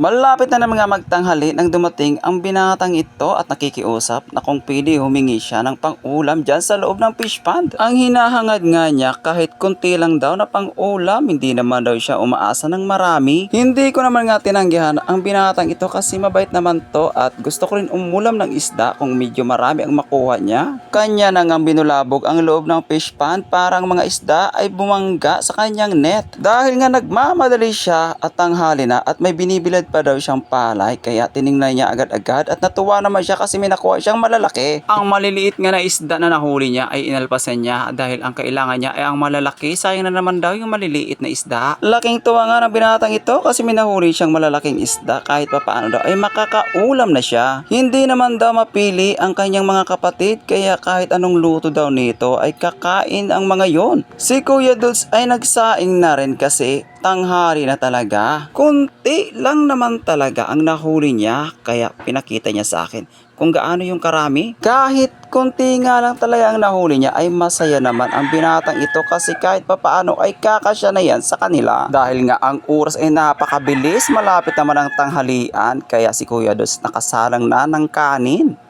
Malapit na naman nga magtanghali nang dumating ang binatang ito at nakikiusap na kung pwede humingi siya ng pang-ulam dyan sa loob ng fish pond. Ang hinahangad nga niya kahit konti lang daw na pang-ulam, hindi naman daw siya umaasa ng marami. Hindi ko naman nga tinanggihan ang binatang ito kasi mabait naman to at gusto ko rin umulam ng isda kung medyo marami ang makuha niya. Kanya nang ang binulabog ang loob ng fish pond parang mga isda ay bumangga sa kanyang net. Dahil nga nagmamadali siya at tanghali na at may binibilad pa daw siyang palay kaya tiningnan niya agad-agad at natuwa naman siya kasi may nakuha siyang malalaki. Ang maliliit nga na isda na nahuli niya ay inalpasan niya dahil ang kailangan niya ay ang malalaki, sayang na naman daw yung maliliit na isda. Laking tuwa nga ng binatang ito kasi may nahuli siyang malalaking isda kahit papaano daw ay makakaulam na siya. Hindi naman daw mapili ang kanyang mga kapatid kaya kahit anong luto daw nito ay kakain ang mga yon. Si Kuya Dudes ay nagsaing na rin kasi tanghali na talaga. Kunti lang naman talaga ang nahuli niya kaya pinakita niya sa akin kung gaano yung karami. Kahit konti nga lang talaga ang nahuli niya ay masaya naman ang binatang ito kasi kahit papaano ay kakasya na yan sa kanila. Dahil nga ang oras ay napakabilis, malapit naman ang tanghalian kaya si Kuya Dos nakasalang na ng kanin.